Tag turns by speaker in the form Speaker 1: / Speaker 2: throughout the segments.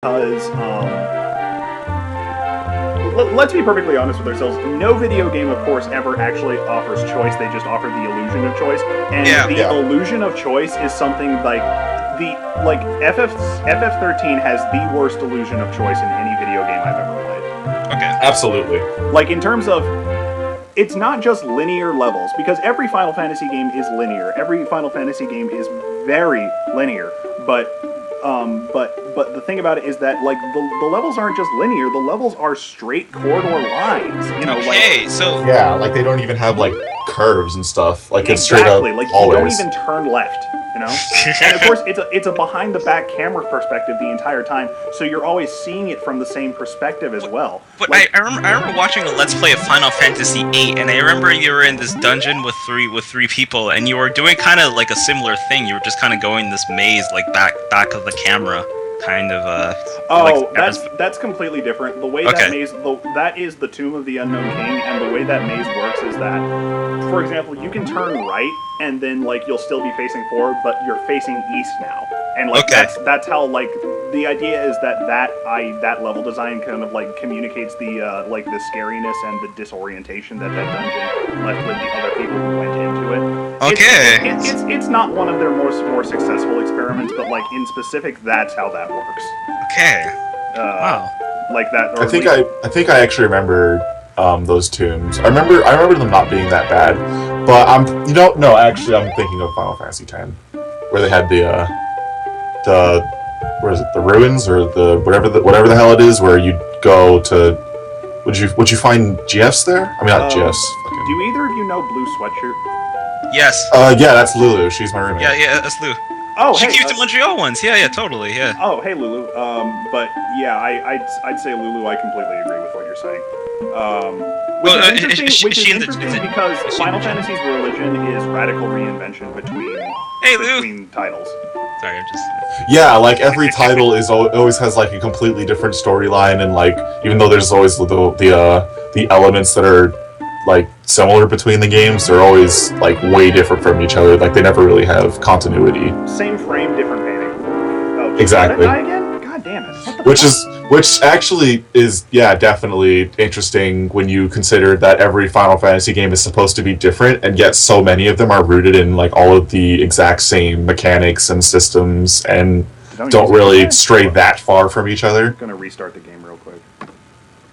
Speaker 1: because let's be perfectly honest with ourselves. No video game, of course, ever actually offers choice. They just offer the illusion of choice, and the illusion of choice is something like FF13 has the worst illusion of choice in any video game I've ever played.
Speaker 2: Okay,
Speaker 3: absolutely.
Speaker 1: Like in terms of, it's not just linear levels, because every Final Fantasy game is linear. Every Final Fantasy game is very linear, but the thing about it is that like the levels aren't just linear. The levels are straight corridor lines. You know,
Speaker 3: like they don't even have like curves and stuff. Like it's
Speaker 1: straight
Speaker 3: up.
Speaker 1: Like
Speaker 3: always.
Speaker 1: You don't even turn left. You know, and of course it's a behind the back camera perspective the entire time, so you're always seeing it from the same perspective as well.
Speaker 2: But like, I remember watching a Let's Play of Final Fantasy VIII, and I remember you were in this dungeon with three people, and you were doing kind of like a similar thing. You were just kind of going this maze like back of the camera, kind of.
Speaker 1: That's completely different. The way that maze, that is the Tomb of the Unknown King, and the way that maze works is that, for example, you can turn right, and then like you'll still be facing forward, but you're facing east now, and like that's how like the idea is that level design kind of like communicates the like the scariness and the disorientation that dungeon left with the other people who went into it.
Speaker 2: Okay,
Speaker 1: it's not one of their more successful experiments, but like in specific, that's how that works.
Speaker 2: Okay.
Speaker 1: Wow. Like that.
Speaker 3: I think I actually remember those tombs. I remember them not being that bad, but I'm thinking of Final Fantasy X, where they had the what is it, the ruins or the whatever the hell it is, where you'd go to. Would you find GFs there? I mean, not GFs.
Speaker 1: Do either of you know Blue Sweatshirt?
Speaker 2: Yes.
Speaker 3: Yeah, that's Lulu. She's my roommate.
Speaker 2: Yeah, that's Lulu.
Speaker 1: Oh,
Speaker 2: she came to Montreal once. Yeah, totally. Yeah.
Speaker 1: Oh, hey, Lulu. But yeah, I'd say Lulu. I completely agree with what you're saying. Which is interesting because Final Fantasy's religion is radical reinvention between titles.
Speaker 2: Sorry, I'm just.
Speaker 3: Yeah, like every title always has like a completely different storyline, and like even though there's always the elements that are like similar between the games, they're always like way different from each other. Like they never really have continuity.
Speaker 1: Same frame, different painting. Oh,
Speaker 3: exactly.
Speaker 1: Did I die again? God damn it!
Speaker 3: Which actually is definitely interesting when you consider that every Final Fantasy game is supposed to be different, and yet so many of them are rooted in like all of the exact same mechanics and systems, and don't really stray that far from each other.
Speaker 1: I'm gonna restart the game real quick.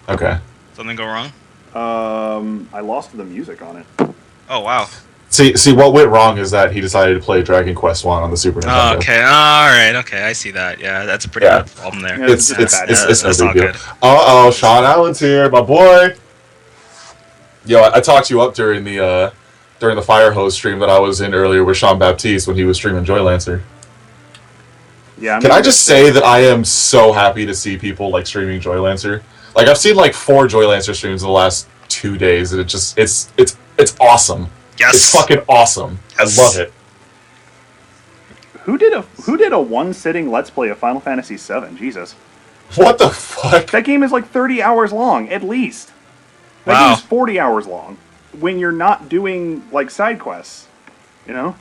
Speaker 3: Okay.
Speaker 2: Something go wrong?
Speaker 1: I lost the music on it.
Speaker 2: Oh wow.
Speaker 3: See, what went wrong is that he decided to play Dragon Quest 1 on the Super Nintendo.
Speaker 2: Oh, okay, alright, okay, I see that. Yeah, that's a pretty good problem there.
Speaker 3: Yeah, it's no big deal. Uh-oh, Sean Allen's here, my boy! Yo, I talked you up during the Fire Hose stream that I was in earlier with Sean Baptiste when he was streaming Joylancer.
Speaker 1: Yeah.
Speaker 3: Can I just say that I am so happy to see people like streaming Joylancer? Like I've seen like 4 Joylancer streams in the last 2 days, and it's awesome.
Speaker 2: Yes.
Speaker 3: It's fucking awesome.
Speaker 2: Yes.
Speaker 3: I love it.
Speaker 1: Who did a one-sitting Let's Play of Final Fantasy VII? Jesus.
Speaker 3: What the fuck?
Speaker 1: That game is like 30 hours long, at least. That game is 40 hours long. When you're not doing like side quests, you know.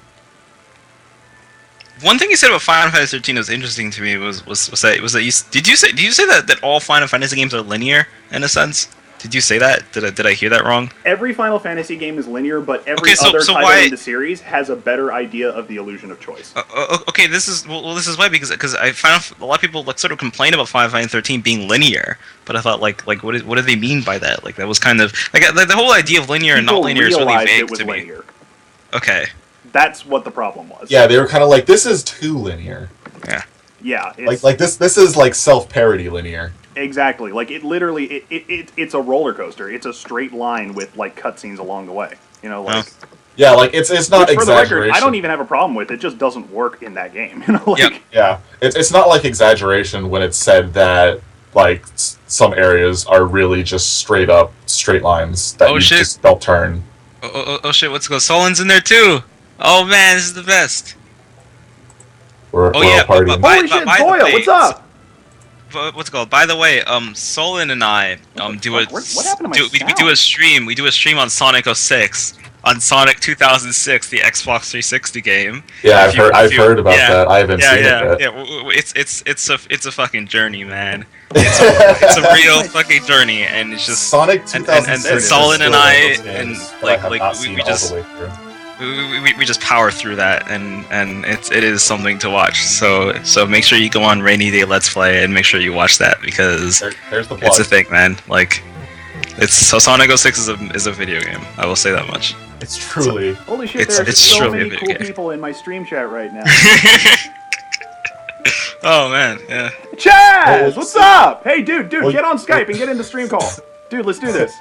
Speaker 2: One thing you said about Final Fantasy 13 was interesting to me was that did you say that all Final Fantasy games are linear in a sense? Did you say that? Did I hear that wrong?
Speaker 1: Every Final Fantasy game is linear, but every other title in the series has a better idea of the illusion of choice.
Speaker 2: Okay, this is why because I found a lot of people like sort of complain about Final Fantasy 13 being linear, but I thought like what do they mean by that? Like that was kind of like the whole idea of linear and not linear is really vague to me.
Speaker 1: Linear.
Speaker 2: Okay.
Speaker 1: That's what the problem was.
Speaker 3: Yeah, they were kind of like, this is too linear.
Speaker 2: Yeah.
Speaker 1: Yeah.
Speaker 3: Like this is like self-parody linear.
Speaker 1: Exactly. Like it literally, it's a roller coaster. It's a straight line with like cutscenes along the way. You know, like.
Speaker 3: Yeah, like it's not exaggeration. For the record,
Speaker 1: I don't even have a problem with it. It just doesn't work in that game. You know, like.
Speaker 3: Yeah. It's not like exaggeration when it's said that like some areas are really just straight lines that just don't turn.
Speaker 2: Oh shit! Let's go. Solin's in there too. Oh man, this is the best.
Speaker 3: We're all partying.
Speaker 1: Holy shit, Zoya, what's up?
Speaker 2: What's it called? By the way, Solon and I
Speaker 1: what happened to my sound?
Speaker 2: we do a stream on Sonic 06, on Sonic 2006, the Xbox 360 game.
Speaker 3: Yeah, I've heard about that. I haven't seen it yet.
Speaker 2: It's a fucking journey, man. It's a real fucking journey, and it's just
Speaker 3: Sonic 2006.
Speaker 2: And Solid and I we just power through that, and it is something to watch. So make sure you go on Rainy Day Let's Play and make sure you watch that, because
Speaker 3: there's the plug.
Speaker 2: It's a thing, man. Like, Sonic 06 is a video game. I will say that much.
Speaker 3: It's truly.
Speaker 1: Holy shit! There's so many cool people in my stream chat right now.
Speaker 2: Oh man, yeah.
Speaker 1: Chaz, what's up? Hey, dude, get on Skype and get in the stream call. Dude, let's do this.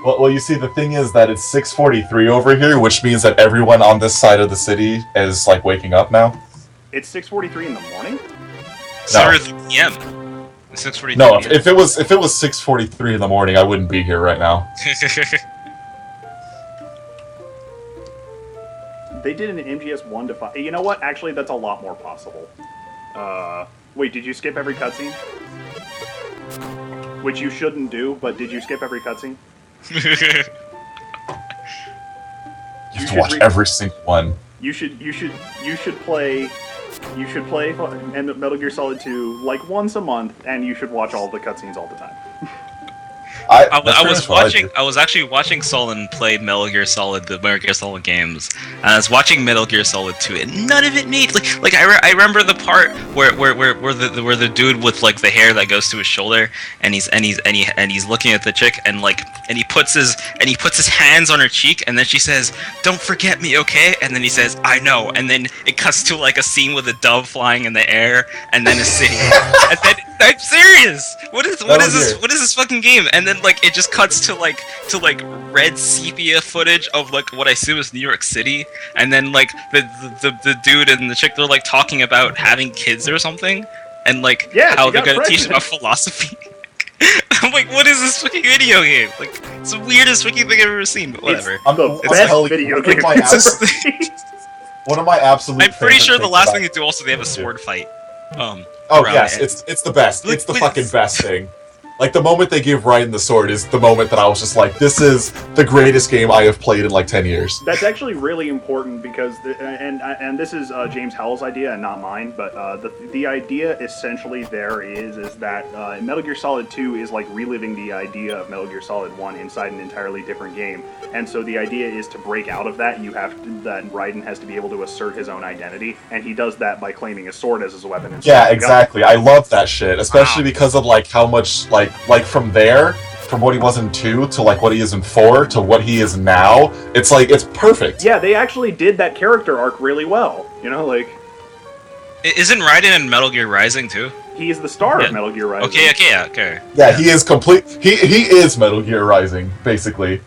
Speaker 3: Well, you see, the thing is that it's 6:43 over here, which means that everyone on this side of the city is like waking up now.
Speaker 1: It's 6:43 in the morning.
Speaker 2: No. 3 p.m. 6:43.
Speaker 3: No, if it was 6:43 in the morning, I wouldn't be here right now.
Speaker 1: They did an MGS 1 to 5. You know what? Actually, that's a lot more possible. Wait, did you skip every cutscene? Which you shouldn't do, but did you skip every cutscene?
Speaker 3: You have to watch every single one.
Speaker 1: You should play Metal Gear Solid 2 like once a month, and you should watch all the cutscenes all the time.
Speaker 2: I was actually watching Solon play Metal Gear Solid, the Metal Gear Solid games, and I was watching Metal Gear Solid 2, and none of it made I remember the part where the dude with like the hair that goes to his shoulder, and he's looking at the chick, and he puts his hands on her cheek, and then she says, "Don't forget me, okay?" And then he says, "I know," and then it cuts to like a scene with a dove flying in the air, and then a city, and then I'm serious. What is this fucking game? And then like it just cuts to red sepia footage of like what I assume is New York City, and then like the dude and the chick, they're like talking about having kids or something, and like how they're gonna teach about philosophy. I'm like, what is this fucking video game? Like, it's the weirdest fucking thing I've ever seen, but whatever.
Speaker 3: It's the best video game. One of my absolute.
Speaker 2: I'm pretty sure the last thing they do also, they have a sword fight.
Speaker 3: Oh yes, it's the best. It's the fucking best thing. Like, the moment they give Raiden the sword is the moment that I was just like, this is the greatest game I have played in like 10 years.
Speaker 1: That's actually really important because, and this is James Howell's idea and not mine, but the idea essentially there is that Metal Gear Solid 2 is like reliving the idea of Metal Gear Solid 1 inside an entirely different game. And so the idea is to break out of that, that Raiden has to be able to assert his own identity, and he does that by claiming a sword as his weapon.
Speaker 3: Yeah, exactly. I love that shit, especially because of like how much like from what he was in 2 to like what he is in 4 to what he is now, it's like, it's perfect.
Speaker 1: Yeah, they actually did that character arc really well. You know, like,
Speaker 2: isn't Raiden in Metal Gear Rising too?
Speaker 1: He is the star of Metal Gear Rising.
Speaker 2: Okay.
Speaker 3: Yeah, he is complete. He is Metal Gear Rising, basically.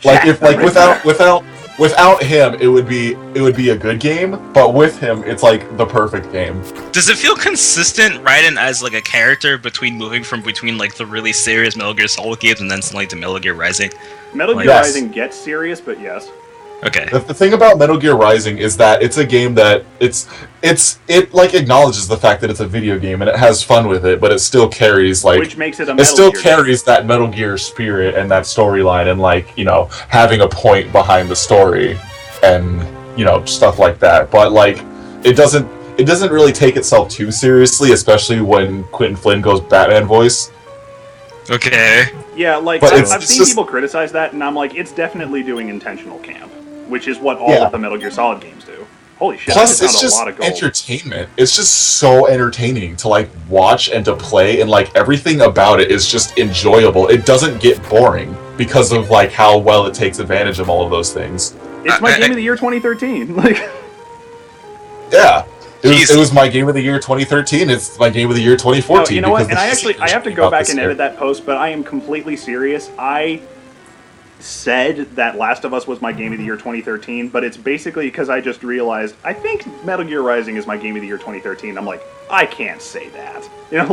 Speaker 3: Like, if like without him, it would be a good game, but with him, it's like the perfect game.
Speaker 2: Does it feel consistent, Raiden, as like a character between like the really serious Metal Gear Solid games and then like the Metal Gear Rising?
Speaker 1: Metal Gear Rising gets serious, but yes.
Speaker 2: Okay.
Speaker 3: The thing about Metal Gear Rising is that it's a game that it like acknowledges the fact that it's a video game and it has fun with it, but it still carries like,
Speaker 1: which makes it a
Speaker 3: Metal Gear. It still carries that Metal Gear spirit and that storyline and like, you know, having a point behind the story and, you know, stuff like that. But like it doesn't really take itself too seriously, especially when Quentin Flynn goes Batman voice.
Speaker 2: Okay.
Speaker 1: Yeah, like I've seen people criticize that, and I'm like, it's definitely doing intentional camp, which is what all of the Metal Gear Solid games do. Holy shit!
Speaker 3: Plus, it's just entertainment. It's just so entertaining to like watch and to play, and like everything about it is just enjoyable. It doesn't get boring because of like how well it takes advantage of all of those things.
Speaker 1: It's my game of the year 2013. Like,
Speaker 3: yeah. It was my game of the year 2013. It's my game of the year 2014.
Speaker 1: No, you know what? And I have to go back and edit that post, but I am completely serious. I said that Last of Us was my game of the year 2013, but it's basically because I just realized I think Metal Gear Rising is my game of the year 2013. I'm like, I can't say that.
Speaker 3: No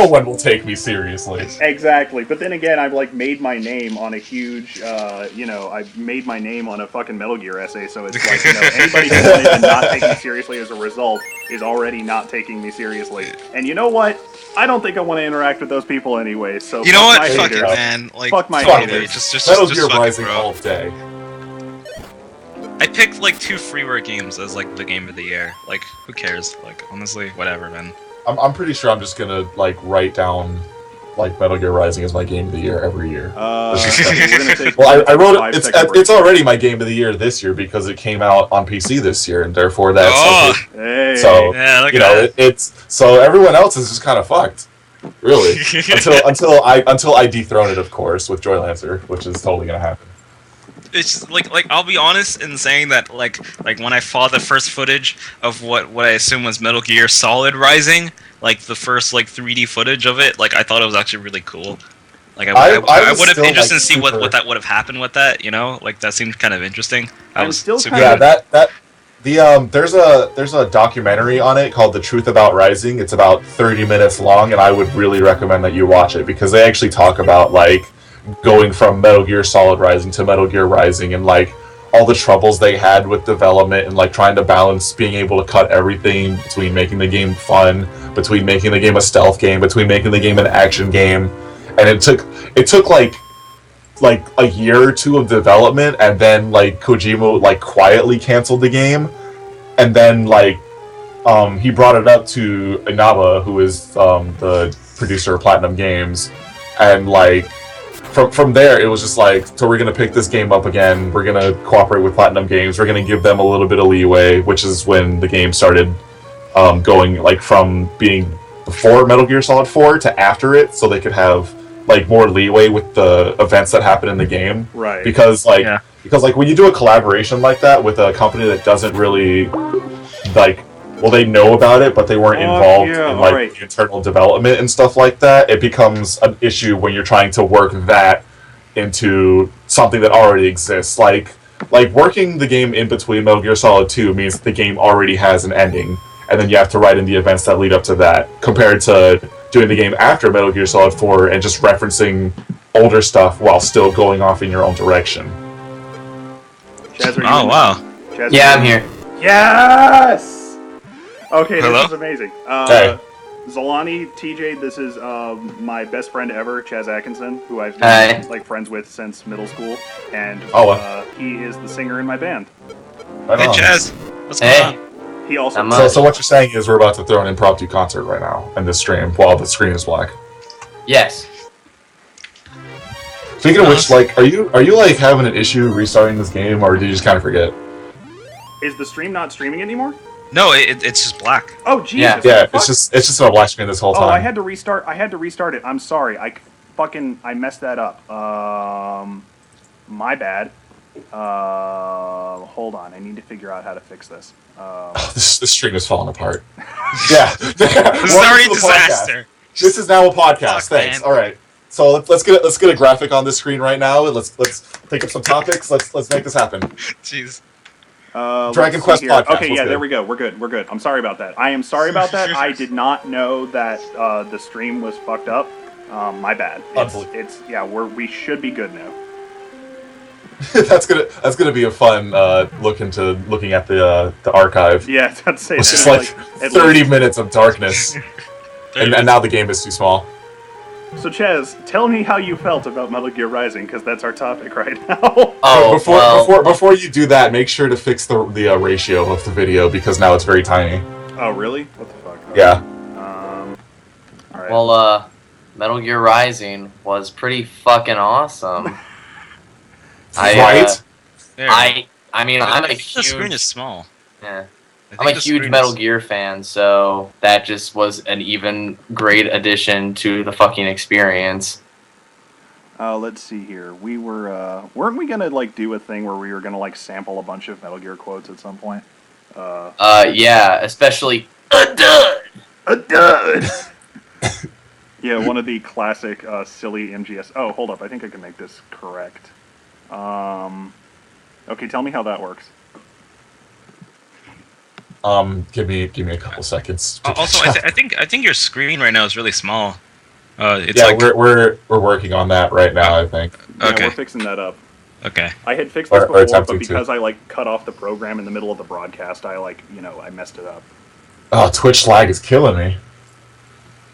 Speaker 3: one will take me seriously.
Speaker 1: Exactly, but then again, I've like made my name on a huge, I've made my name on a fucking Metal Gear essay, so it's like, anybody who wanted to not take me seriously as a result is already not taking me seriously. And you know what? I don't think I want to interact with those people anyway. So
Speaker 2: you know what?
Speaker 1: Fuck
Speaker 2: it, man. Like,
Speaker 1: fuck my
Speaker 3: haters.
Speaker 2: Just
Speaker 3: Metal Gear
Speaker 2: fuck
Speaker 3: Rising
Speaker 2: it, bro.
Speaker 3: all day.
Speaker 2: I picked like 2 freeware games as like the game of the year. Like, who cares? Like, honestly, whatever, man.
Speaker 3: I'm pretty sure I'm just gonna like write down like Metal Gear Rising as my game of the year every year.
Speaker 1: We're gonna take
Speaker 3: well, I wrote it.
Speaker 1: 5-second break.
Speaker 3: It's already my game of the year this year because it came out on PC this year, and therefore that's
Speaker 1: Hey.
Speaker 3: so.
Speaker 2: Yeah, look
Speaker 3: You
Speaker 2: at
Speaker 3: know,
Speaker 2: that.
Speaker 3: it's so everyone else is just kind of fucked, really. until I dethrone it, of course, with Joy Lancer, which is totally gonna happen.
Speaker 2: It's just, like I'll be honest in saying that like when I saw the first footage of what I assume was Metal Gear Solid Rising, like the first like 3D footage of it, like I thought it was actually really cool. Like I would have interested to see what that would have happened with that, Like that seemed kind of interesting. I was
Speaker 1: still
Speaker 2: super
Speaker 1: kind
Speaker 3: Yeah, there's a documentary on it called The Truth About Rising. It's about 30 minutes long, and I would really recommend that you watch it because they actually talk about like going from Metal Gear Solid Rising to Metal Gear Rising and like all the troubles they had with development and like trying to balance being able to cut everything between making the game fun, between making the game a stealth game, between making the game an action game. And it took like a year or 2 of development, and then like Kojima like quietly canceled the game, and then like he brought it up to Inaba, who is the producer of Platinum Games, and like from there it was just like, so we're gonna pick this game up again, we're gonna cooperate with Platinum Games, we're gonna give them a little bit of leeway, which is when the game started going like from being before Metal Gear Solid 4 to after it, so they could have like more leeway with the events that happen in the game.
Speaker 1: Right.
Speaker 3: Because when you do a collaboration like that with a company that doesn't really they know about it, but they weren't involved in the internal development and stuff like that, it becomes an issue when you're trying to work that into something that already exists. Like working the game in between Metal Gear Solid 2 means the game already has an ending, and then you have to write in the events that lead up to that, compared to doing the game after Metal Gear Solid 4 and just referencing older stuff while still going off in your own direction.
Speaker 1: Chaz,
Speaker 2: oh, wow.
Speaker 1: Chaz,
Speaker 4: yeah, I'm here.
Speaker 1: Yes! Okay,
Speaker 2: Hello?
Speaker 1: This is amazing.
Speaker 3: Hey.
Speaker 1: Zolani, TJ, this is my best friend ever, Chaz Atkinson, who I've been like friends with since middle school, and he is the singer in my band.
Speaker 3: Right
Speaker 2: Hey,
Speaker 3: on.
Speaker 2: Chaz. What's going on?
Speaker 1: He also
Speaker 3: So what you're saying is we're about to throw an impromptu concert right now in this stream while the screen is black.
Speaker 4: Yes.
Speaker 3: Speaking of which, like, are you like having an issue restarting this game, or did you just kind of forget?
Speaker 1: Is the stream not streaming anymore?
Speaker 2: No, it's just black.
Speaker 1: Oh, Jesus.
Speaker 3: Yeah, it's just on a black screen this whole time.
Speaker 1: Oh, I had to restart it. I'm sorry. I messed that up. My bad. Hold on. I need to figure out how to fix this.
Speaker 3: This stream is falling apart. Yeah.
Speaker 2: This is already a disaster.
Speaker 3: This is now a podcast.
Speaker 2: Fuck,
Speaker 3: Thanks.
Speaker 2: man.
Speaker 3: All right. So let's get a graphic on this screen right now, and let's think of some topics. Let's make this happen.
Speaker 2: Jeez.
Speaker 3: Dragon Quest podcast.
Speaker 1: Okay, yeah, there we go. We're good. I'm sorry about that. I am sorry about that. I did not know that the stream was fucked up. My bad. We should be good now.
Speaker 3: That's gonna be a fun looking at the archive.
Speaker 1: Yeah, I'd say
Speaker 3: it's
Speaker 1: that.
Speaker 3: just like 30 minutes of darkness, and now the game is too small.
Speaker 1: So Chaz, tell me how you felt about Metal Gear Rising, because that's our topic right now.
Speaker 3: Before you do that, make sure to fix the ratio of the video, because now it's very tiny.
Speaker 1: Oh really? What the fuck? Okay.
Speaker 3: Yeah.
Speaker 1: All right.
Speaker 4: Well, Metal Gear Rising was pretty fucking awesome.
Speaker 3: Right?
Speaker 4: I mean, I'm a
Speaker 2: the
Speaker 4: huge.
Speaker 2: screen is small.
Speaker 4: Yeah. I'm a huge Metal Gear fan, so that just was an even great addition to the fucking experience.
Speaker 1: Let's see here. We weren't we gonna like do a thing where we were gonna like sample a bunch of Metal Gear quotes at some point?
Speaker 4: Yeah, especially a dud.
Speaker 1: Yeah, one of the classic silly MGS. Oh, hold up. I think I can make this correct. Okay, tell me how that works.
Speaker 3: Give me a couple seconds.
Speaker 2: Also, I think your screen right now is really small. It's
Speaker 3: yeah,
Speaker 2: like
Speaker 3: we're working on that right now. I think.
Speaker 1: Yeah,
Speaker 2: okay.
Speaker 1: we're fixing that up.
Speaker 2: Okay.
Speaker 1: I had fixed this before, but
Speaker 3: attempting
Speaker 1: because
Speaker 3: to.
Speaker 1: I cut off the program in the middle of the broadcast, I messed it up.
Speaker 3: Oh, Twitch lag is killing me.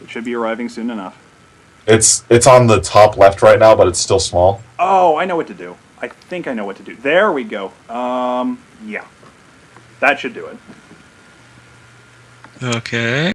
Speaker 1: It should be arriving soon enough.
Speaker 3: It's on the top left right now, but it's still small.
Speaker 1: Oh, I know what to do. I think I know what to do. There we go. Yeah. That should do it.
Speaker 2: Okay.